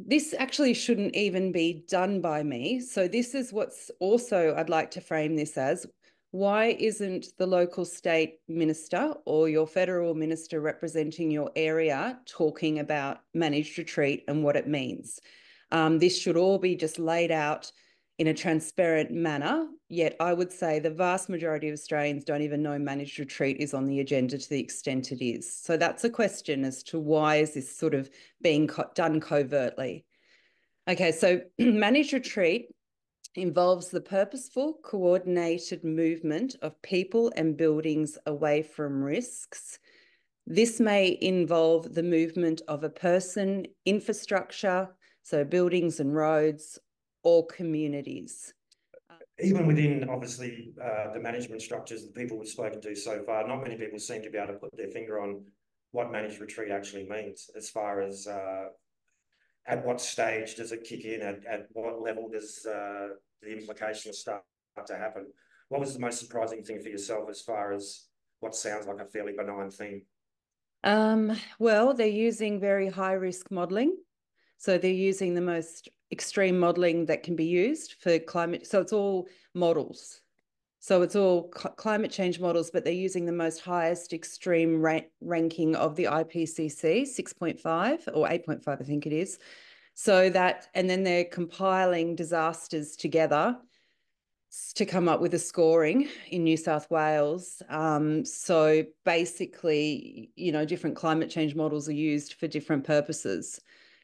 this actually shouldn't even be done by me. So this is what's also I'd like to frame this as. Why isn't the local state minister or your federal minister representing your area talking about managed retreat and what it means? This should all be just laid out in a transparent manner, yet I would say the vast majority of Australians don't even know managed retreat is on the agenda to the extent it is. So that's a question as to why is this sort of being done covertly. Okay, so managed retreat involves the purposeful, coordinated movement of people and buildings away from risks. This may involve the movement of a person, infrastructure, so buildings and roads, or communities. Even within, obviously, the management structures, the people we've spoken to so far, not many people seem to be able to put their finger on what managed retreat actually means, as far as at what stage does it kick in, at what level does the implications start to happen. What was the most surprising thing for yourself as far as what sounds like a fairly benign thing? Well, they're using very high risk modelling. So they're using the most extreme modelling that can be used for climate. So it's all models. So it's all climate change models, but they're using the most highest extreme ranking of the IPCC, 6.5 or 8.5, I think it is. So that, and then they're compiling disasters together to come up with a scoring in New South Wales. So basically, different climate change models are used for different purposes.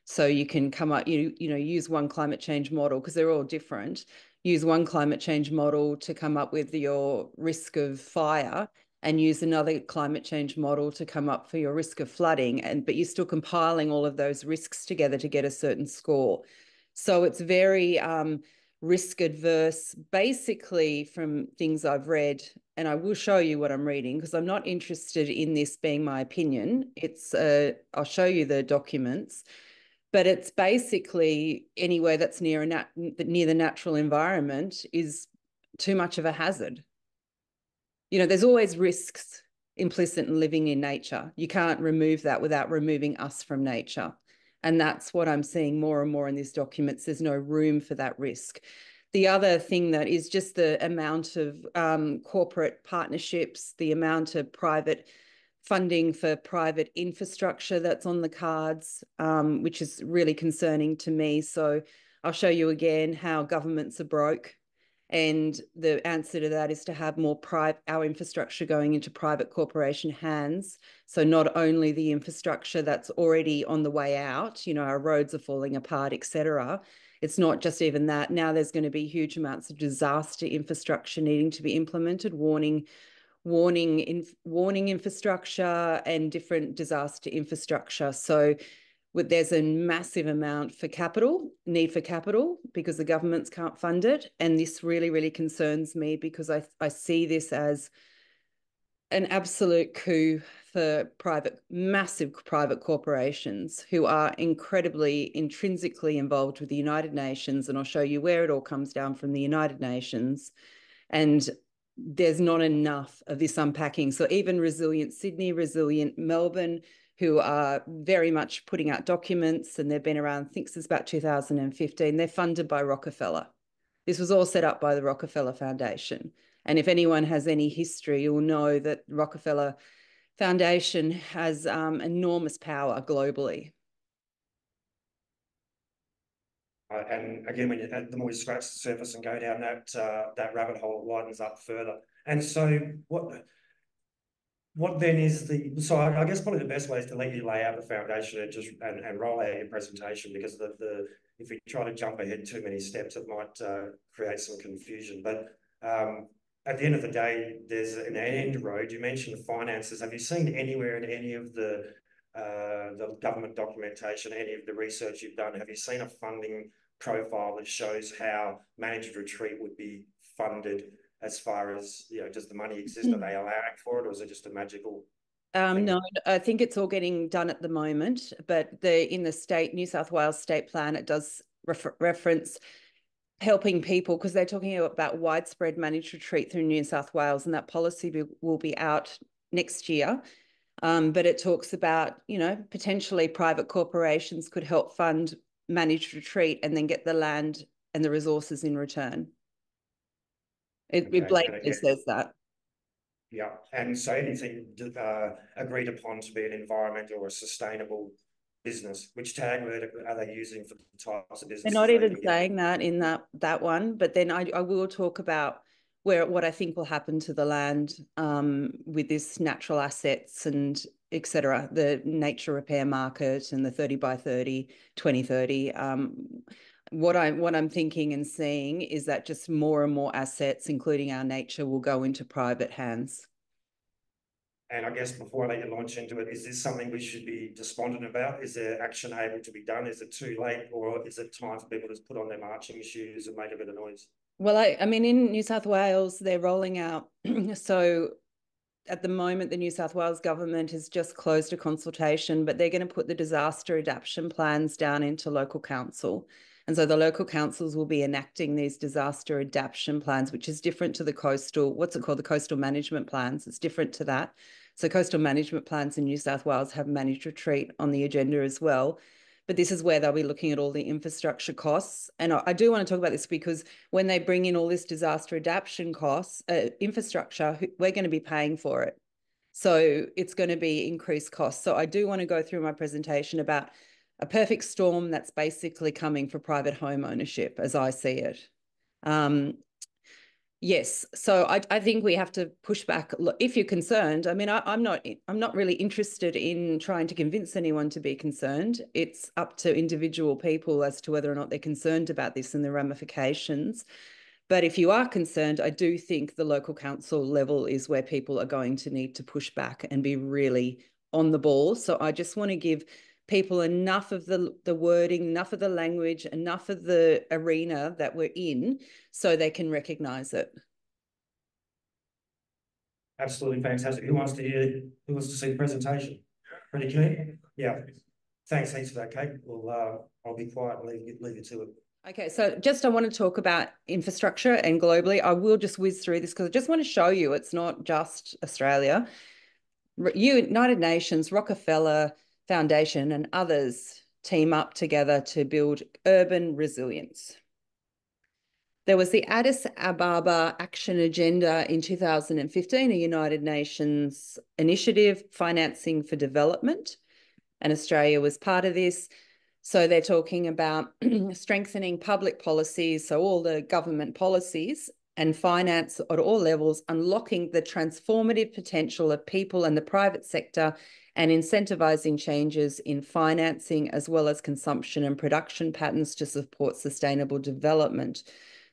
So you can come up, use one climate change model because they're all different. Use one climate change model to come up with your risk of fire and use another climate change model to come up for your risk of flooding. But you're still compiling all of those risks together to get a certain score. So it's very risk adverse, basically from things I've read, and I will show you what I'm reading because I'm not interested in this being my opinion. I'll show you the documents, but it's basically anywhere that's near the natural environment is too much of a hazard. There's always risks implicit in living in nature. You can't remove that without removing us from nature. And that's what I'm seeing more and more in these documents. There's no room for that risk. The other thing that is just the amount of corporate partnerships, the amount of private funding for private infrastructure that's on the cards, which is really concerning to me. So I'll show you again how governments are broke. And the answer to that is to have more our infrastructure going into private corporation hands. So not only the infrastructure that's already on the way out, our roads are falling apart, etc. It's not just even that. Now there's going to be huge amounts of disaster infrastructure needing to be implemented, warning infrastructure and different disaster infrastructure. So there's a massive amount for need for capital because the governments can't fund it. And this really, really concerns me because I see this as an absolute coup for massive private corporations who are incredibly intrinsically involved with the United Nations. And I'll show you where it all comes down from the United Nations. And there's not enough of this unpacking. So even Resilient Sydney, Resilient Melbourne, who are very much putting out documents, and they've been around, I think since about 2015, they're funded by Rockefeller. This was all set up by the Rockefeller Foundation. And if anyone has any history, you'll know that Rockefeller Foundation has enormous power globally. And again, the more you scratch the surface and go down that rabbit hole, it widens up further. And so what then is so I guess probably the best way is to let you lay out the foundation and roll out your presentation, because if we try to jump ahead too many steps, it might create some confusion. But at the end of the day, there's an end road. You mentioned finances. Have you seen anywhere in any of the government documentation, any of the research you've done, have you seen a funding profile that shows how managed retreat would be funded, as far as, does the money exist? Are they allowing for it, or is it just a magical thing? No, I think it's all getting done at the moment, but in the New South Wales state plan, it does reference helping people, because they're talking about widespread managed retreat through New South Wales, and that policy will be out next year. But it talks about, potentially private corporations could help fund managed retreat and then get the land and the resources in return. It blatantly says that. Yeah, and so anything agreed upon to be an environmental or a sustainable business, which tag word are they using for the types of They're businesses not they even can saying get? that in that one, but then I will talk about what I think will happen to the land with this natural assets and etc. The nature repair market and the 30 by 30, 2030. What I'm thinking and seeing is that just more and more assets, including our nature, will go into private hands. And I guess before I let you launch into it, is this something we should be despondent about? Is there action able to be done? Is it too late, or is it time for people to put on their marching shoes and make a bit of noise? Well, I mean, in New South Wales, they're rolling out. So at the moment, the New South Wales government has just closed a consultation, but they're going to put the disaster adaptation plans down into local council. And so the local councils will be enacting these disaster adaptation plans, which is different to the coastal, what's it called? The coastal management plans. It's different to that. So coastal management plans in New South Wales have managed retreat on the agenda as well. But this is where they'll be looking at all the infrastructure costs. And I do want to talk about this because when they bring in all this disaster adaptation costs, infrastructure, we're going to be paying for it. So it's going to be increased costs. So I do want to go through my presentation about a perfect storm that's basically coming for private home ownership as I see it. Yes, so I think we have to push back. If you're concerned, I mean, I'm not really interested in trying to convince anyone to be concerned. It's up to individual people as to whether or not they're concerned about this and the ramifications. But if you are concerned, I do think the local council level is where people are going to need to push back and be really on the ball. So I just want to give people enough of the wording, enough of the language, enough of the arena that we're in so they can recognise it. Absolutely fantastic. Who wants to see the presentation? Pretty keen? Yeah. Thanks for that, Kate. I'll be quiet and leave you to it. Okay, so just I want to talk about infrastructure and globally. I will just whiz through this because I just want to show you it's not just Australia. United Nations, Rockefeller Foundation and others team up together to build urban resilience. There was the Addis Ababa Action Agenda in 2015, a United Nations initiative, Financing for Development, and Australia was part of this. So they're talking about strengthening public policies, so all the government policies and finance at all levels, unlocking the transformative potential of people and the private sector and incentivizing changes in financing as well as consumption and production patterns to support sustainable development.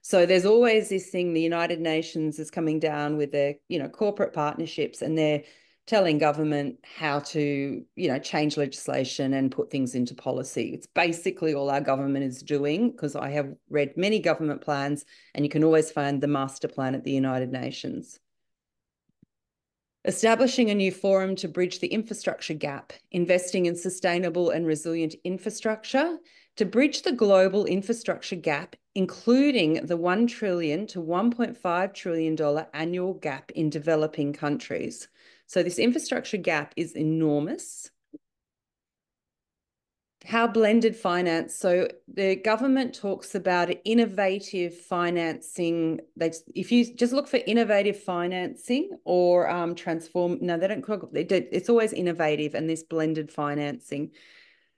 So there's always this thing, the United Nations is coming down with their, corporate partnerships and they're telling government how to, change legislation and put things into policy. It's basically all our government is doing because I have read many government plans and you can always find the master plan at the United Nations. Establishing a new forum to bridge the infrastructure gap, investing in sustainable and resilient infrastructure to bridge the global infrastructure gap, including the $1 trillion to $1.5 trillion annual gap in developing countries. So this infrastructure gap is enormous. How blended finance. So the government talks about innovative financing. If you just look for innovative financing or transform, no, they don't call it, it's always innovative and this blended financing.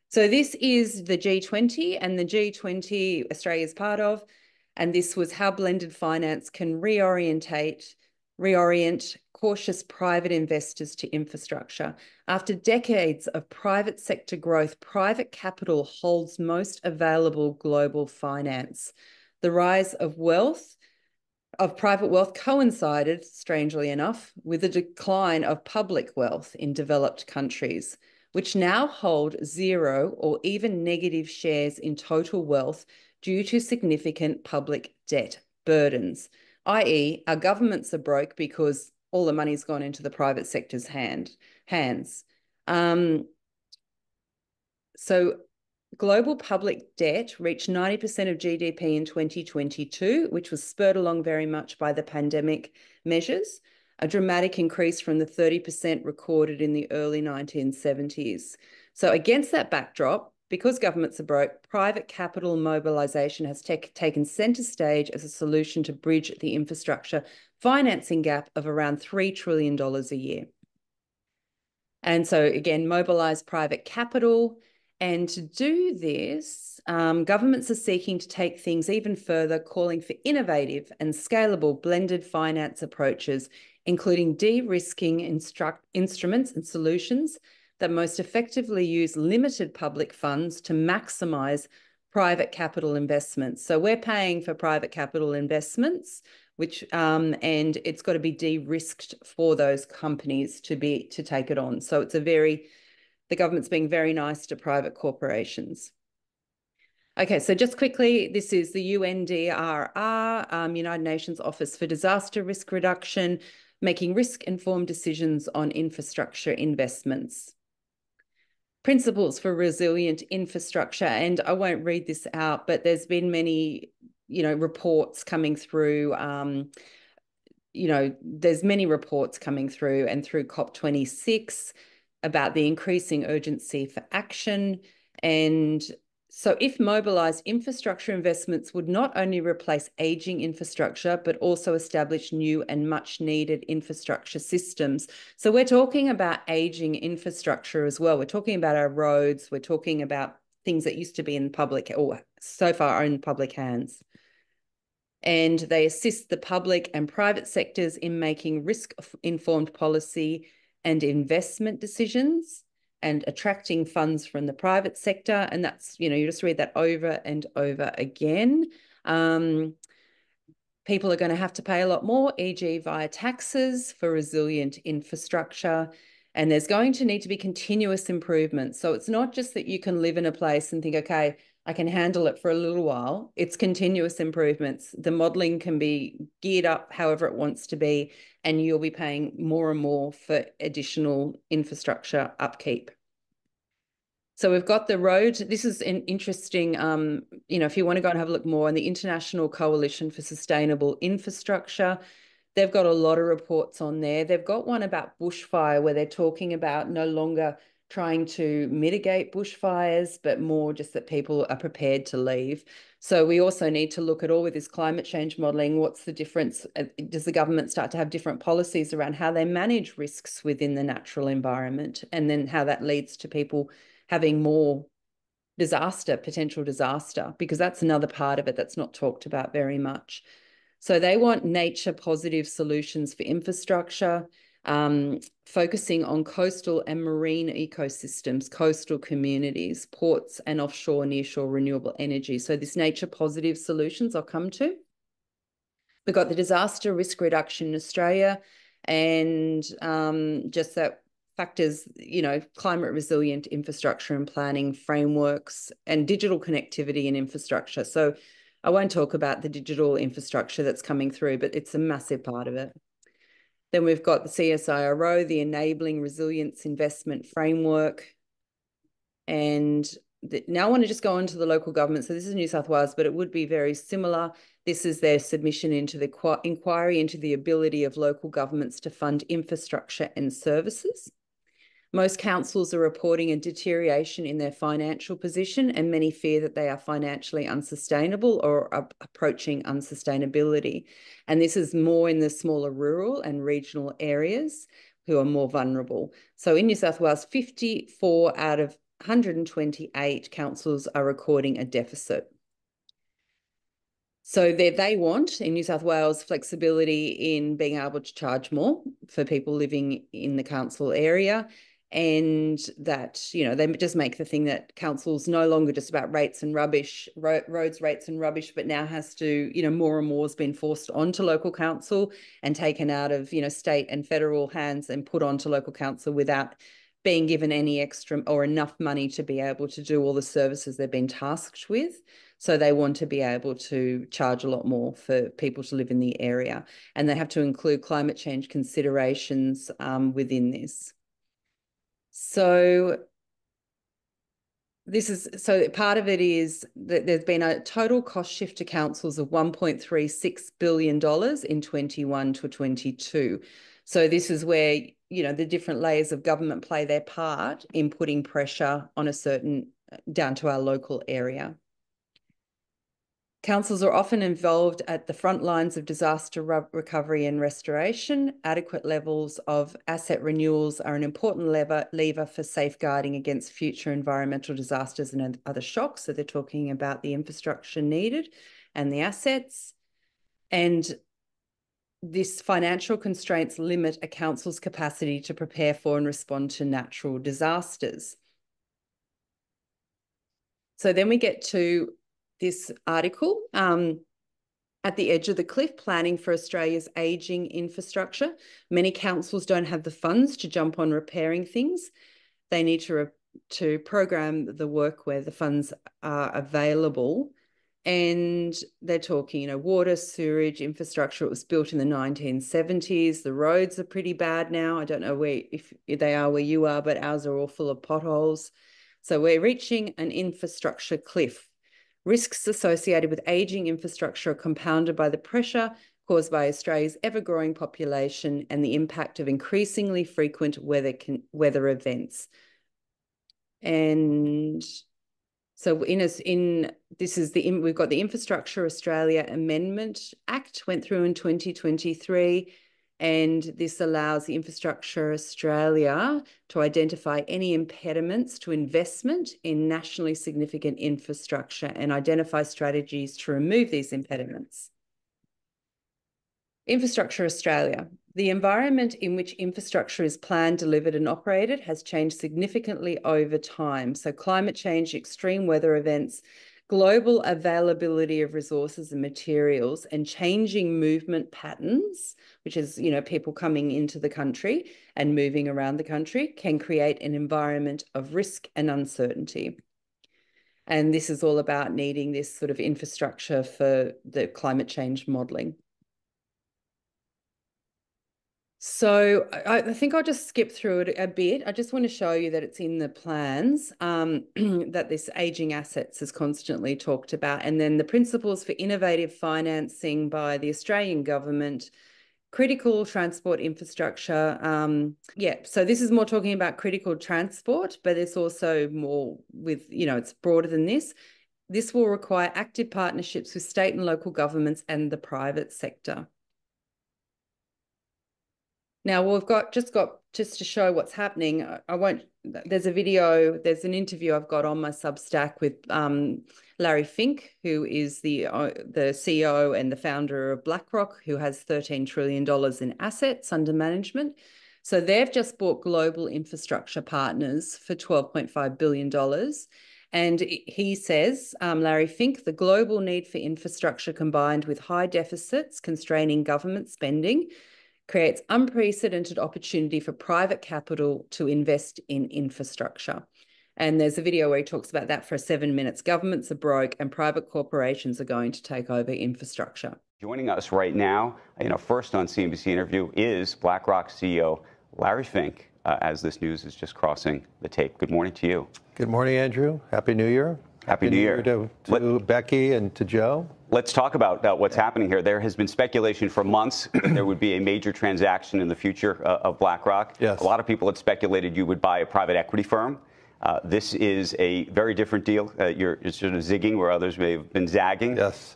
So this is the G20 and the G20 Australia is part of, and this was how blended finance can reorient cautious private investors to infrastructure. After decades of private sector growth, private capital holds most available global finance. The rise of private wealth coincided, strangely enough, with the decline of public wealth in developed countries, which now hold zero or even negative shares in total wealth due to significant public debt burdens, i.e., our governments are broke because all the money's gone into the private sector's hands. So global public debt reached 90% of GDP in 2022, which was spurred along very much by the pandemic measures, a dramatic increase from the 30% recorded in the early 1970s. So against that backdrop, because governments are broke, private capital mobilisation has taken centre stage as a solution to bridge the infrastructure financing gap of around $3 trillion a year. And so, again, mobilise private capital. And to do this, governments are seeking to take things even further, calling for innovative and scalable blended finance approaches, including de-risking instruments and solutions that most effectively use limited public funds to maximise private capital investments. So we're paying for private capital investments, which and it's got to be de-risked for those companies to take it on. So it's the government's being very nice to private corporations. Okay, so just quickly, this is the UNDRR, United Nations Office for Disaster Risk Reduction, making risk-informed decisions on infrastructure investments. Principles for resilient infrastructure, and I won't read this out, but there's been many, reports coming through. There's many reports coming through, and through COP26 about the increasing urgency for action. And so if mobilised, infrastructure investments would not only replace ageing infrastructure, but also establish new and much needed infrastructure systems. So we're talking about ageing infrastructure as well. We're talking about our roads. We're talking about things that used to be in public, or so far are in public hands. And they assist the public and private sectors in making risk-informed policy and investment decisions, and attracting funds from the private sector. And that's, you just read that over and over again. People are going to have to pay a lot more, e.g. via taxes for resilient infrastructure. And there's going to need to be continuous improvement. So it's not just that you can live in a place and think, okay, I can handle it for a little while. It's continuous improvements. The modelling can be geared up however it wants to be, and you'll be paying more and more for additional infrastructure upkeep. So we've got the road. This is an interesting, if you want to go and have a look more on the International Coalition for Sustainable Infrastructure, they've got a lot of reports on there. They've got one about bushfire where they're talking about no longer trying to mitigate bushfires, but more just that people are prepared to leave. So we also need to look at all with this climate change modelling, what's the difference? Does the government start to have different policies around how they manage risks within the natural environment, and then how that leads to people having more potential disaster, because that's another part of it that's not talked about very much. So they want nature positive solutions for infrastructure, focusing on coastal and marine ecosystems, coastal communities, ports and offshore, nearshore renewable energy. So this nature positive solutions I'll come to. We've got the disaster risk reduction in Australia, and just that factors, climate resilient infrastructure and planning frameworks, and digital connectivity and infrastructure. So I won't talk about the digital infrastructure that's coming through, but it's a massive part of it. Then we've got the CSIRO, the Enabling Resilience Investment Framework. And now I want to just go on to the local government. So this is New South Wales, but it would be very similar. This is their submission into the inquiry into the ability of local governments to fund infrastructure and services. Most councils are reporting a deterioration in their financial position, and many fear that they are financially unsustainable or are approaching unsustainability. And this is more in the smaller rural and regional areas who are more vulnerable. So in New South Wales, 54 out of 128 councils are recording a deficit. So they want, in New South Wales, flexibility in being able to charge more for people living in the council area. And that, they just make the thing that council's no longer just about rates and rubbish, roads, rates and rubbish, but now has to, more and more has been forced onto local council and taken out of, state and federal hands and put onto local council without being given any extra or enough money to be able to do all the services they've been tasked with. So they want to be able to charge a lot more for people to live in the area. And they have to include climate change considerations within this. So part of it is that there's been a total cost shift to councils of $1.36 billion in 21 to 22. So this is where, the different layers of government play their part in putting pressure on a certain down to our local area. Councils are often involved at the front lines of disaster recovery and restoration. Adequate levels of asset renewals are an important lever for safeguarding against future environmental disasters and other shocks. So they're talking about the infrastructure needed and the assets. And this financial constraints limit a council's capacity to prepare for and respond to natural disasters. So then we get to this article, at the edge of the cliff, planning for Australia's ageing infrastructure. Many councils don't have the funds to jump on repairing things. They need to program the work where the funds are available. And they're talking, water, sewerage, infrastructure. It was built in the 1970s. The roads are pretty bad now. I don't know if they are where you are, but ours are all full of potholes. So we're reaching an infrastructure cliff. Risks associated with ageing infrastructure are compounded by the pressure caused by Australia's ever-growing population and the impact of increasingly frequent weather events. And so we've got the Infrastructure Australia Amendment Act went through in 2023. And this allows the Infrastructure Australia to identify any impediments to investment in nationally significant infrastructure and identify strategies to remove these impediments. Infrastructure Australia. The environment in which infrastructure is planned, delivered and operated has changed significantly over time. So climate change, extreme weather events, global availability of resources and materials, and changing movement patterns, which is, people coming into the country and moving around the country, can create an environment of risk and uncertainty. And this is all about needing this sort of infrastructure for the climate change modelling. So I think I'll just skip through it a bit. I just want to show you that it's in the plans, that this ageing assets is constantly talked about. And then the principles for innovative financing by the Australian government, critical transport infrastructure. So this is more talking about critical transport, but it's also more with, it's broader than this. This will require active partnerships with state and local governments and the private sector. Now, we've just to show what's happening. There's an interview I've got on my Substack with Larry Fink, who is the CEO and the founder of BlackRock, who has $13 trillion in assets under management. So they've just bought Global Infrastructure Partners for $12.5 billion. And he says, Larry Fink, the global need for infrastructure combined with high deficits constraining government spending creates unprecedented opportunity for private capital to invest in infrastructure. And there's a video where he talks about that for 7 minutes. Governments are broke and private corporations are going to take over infrastructure. Joining us right now, first on CNBC interview is BlackRock CEO Larry Fink, as this news is just crossing the tape. Good morning to you. Good morning, Andrew. Happy New Year. Happy New Year to Becky and to Joe. Let's talk about what's happening here. There has been speculation for months that there would be a major transaction in the future of BlackRock. Yes. A lot of people had speculated you would buy a private equity firm. This is a very different deal. You're sort of zigging where others may have been zagging. Yes.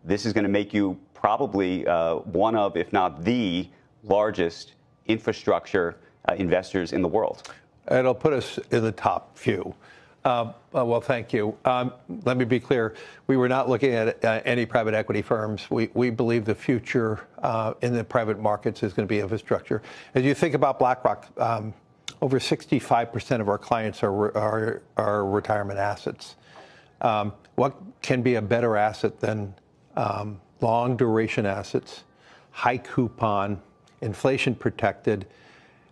This is going to make you probably one of, if not the largest infrastructure investors in the world. It'll put us in the top few. Well, thank you. Let me be clear. We were not looking at any private equity firms. We believe the future in the private markets is going to be infrastructure. As you think about BlackRock, over 65% of our clients are retirement assets. What can be a better asset than long duration assets, high coupon, inflation protected,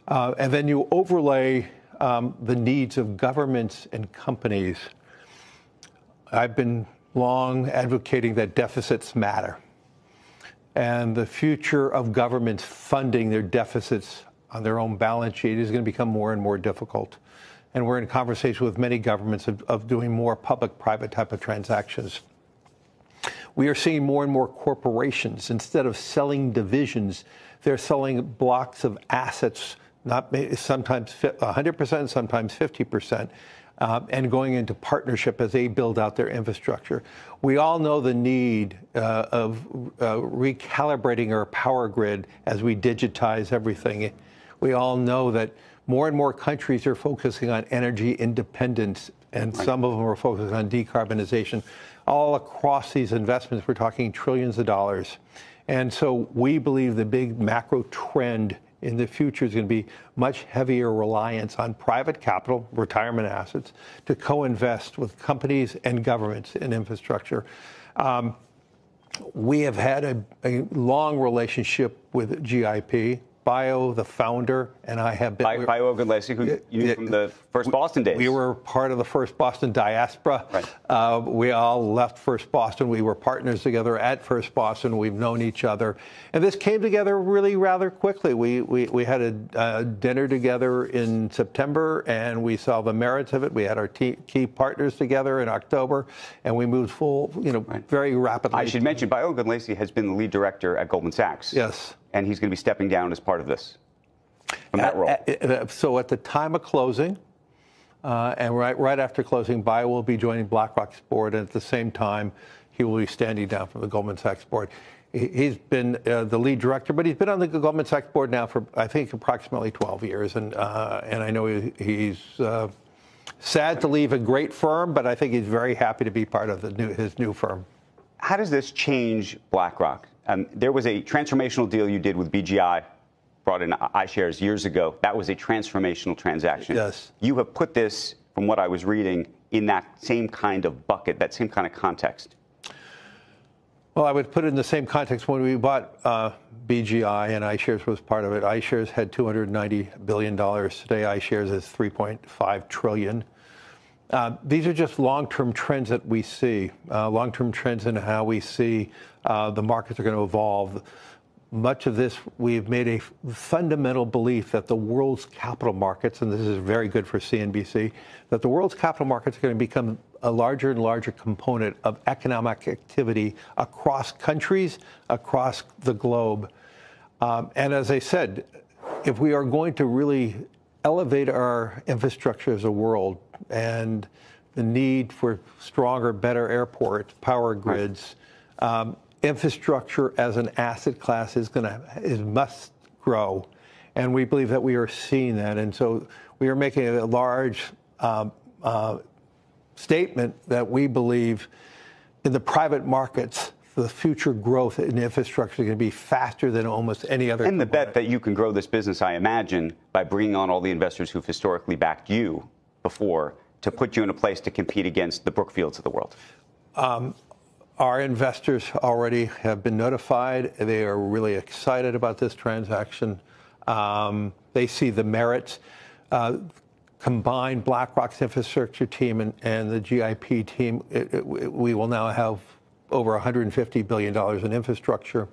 and then you overlay the needs of governments and companies. I've been long advocating that deficits matter. And the future of governments funding their deficits on their own balance sheet is going to become more and more difficult. And we're in conversation with many governments of doing more public-private type of transactions. We are seeing more and more corporations, instead of selling divisions, they're selling blocks of assets, not sometimes 100%, sometimes 50%, and going into partnership as they build out their infrastructure. We all know the need of recalibrating our power grid as we digitize everything. We all know that more and more countries are focusing on energy independence, and some of them are focused on decarbonization. All across these investments, we're talking trillions of dollars. And so we believe the big macro trend in the future is going to be much heavier reliance on private capital, retirement assets, to co-invest with companies and governments in infrastructure. We have had a long relationship with GIP. Bio, the founder, and I have been... Bio Ogunlesi, who you knew from the First Boston days. We were part of the First Boston diaspora. Right. We all left First Boston. We were partners together at First Boston. We've known each other. And this came together really rather quickly. We had a dinner together in September, and we saw the merits of it. We had our key partners together in October, and we moved very rapidly. I should mention, Bio Ogunlesi has been the lead director at Goldman Sachs. Yes. And he's going to be stepping down as part of this, from that role. So at the time of closing, and right after closing, Bio will be joining BlackRock's board, and at the same time, he will be standing down from the Goldman Sachs board. He's been the lead director, but he's been on the Goldman Sachs board now for, I think, approximately 12 years. And I know he's sad to leave a great firm, but I think he's very happy to be part of his new firm. How does this change BlackRock? There was a transformational deal you did with BGI, brought in iShares years ago. That was a transformational transaction. Yes. You have put this, from what I was reading, in that same kind of bucket, that same kind of context. Well, I would put it in the same context. When we bought BGI, and iShares was part of it, iShares had $290 billion. Today, iShares is $3.5 trillion. These are just long-term trends that we see, long-term trends in how we see the markets are going to evolve. Much of this, we've made a fundamental belief that the world's capital markets, and this is very good for CNBC, that the world's capital markets are going to become a larger and larger component of economic activity across countries, across the globe. And as I said, if we are going to really elevate our infrastructure as a world, and the need for stronger, better airports, power grids, infrastructure as an asset class must grow, and we believe that we are seeing that. And so we are making a large statement that we believe in the private markets, the future growth in infrastructure is going to be faster than almost any other. And the bet that you can grow this business, I imagine, by bringing on all the investors who've historically backed you before to put you in a place to compete against the Brookfields of the world. Our investors already have been notified. They are really excited about this transaction. They see the merits. Combine BlackRock's infrastructure team and the GIP team, we will now have over $150 billion in infrastructure.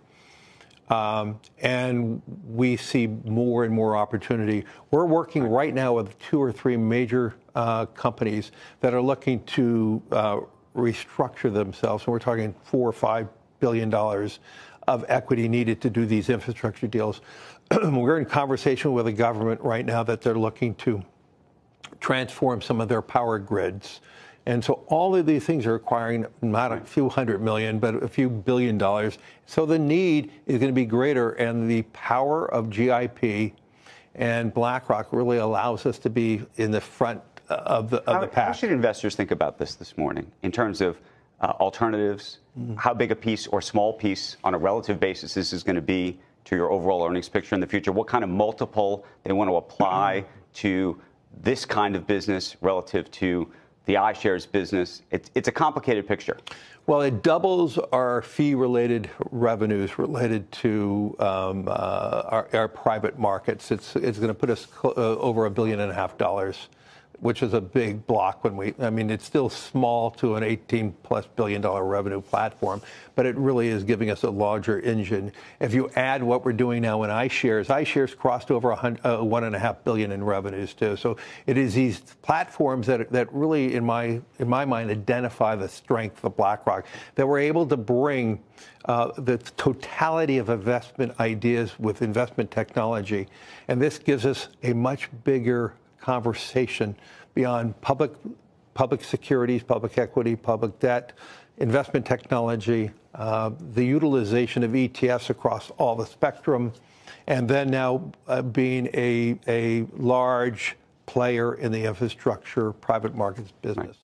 And we see more and more opportunity. We're working right now with 2 or 3 major companies that are looking to restructure themselves. And we're talking $4 or $5 billion of equity needed to do these infrastructure deals. We're in conversation with the government right now that they're looking to transform some of their power grids. And so all of these things are requiring not a few $100 million, but a few $1 billion. So the need is going to be greater, and the power of GIP and BlackRock really allows us to be in the front of the pack. How should investors think about this morning in terms of alternatives? How big a piece or small piece on a relative basis this is going to be to your overall earnings picture in the future? What kind of multiple they want to apply to this kind of business relative to the iShares business? It's a complicated picture. Well, it doubles our fee-related revenues related to our private markets. It's going to put us over $1.5 billion, which is a big block it's still small to an $18+ billion revenue platform, but it really is giving us a larger engine. If you add what we're doing now in iShares crossed over $1.5 billion in revenues too. So it is these platforms that really, in my mind, identify the strength of BlackRock, that we're able to bring the totality of investment ideas with investment technology. And this gives us a much bigger conversation beyond public securities, public equity, public debt, investment technology, the utilization of ETFs across all the spectrum, and then now being a large player in the infrastructure private markets business. Right.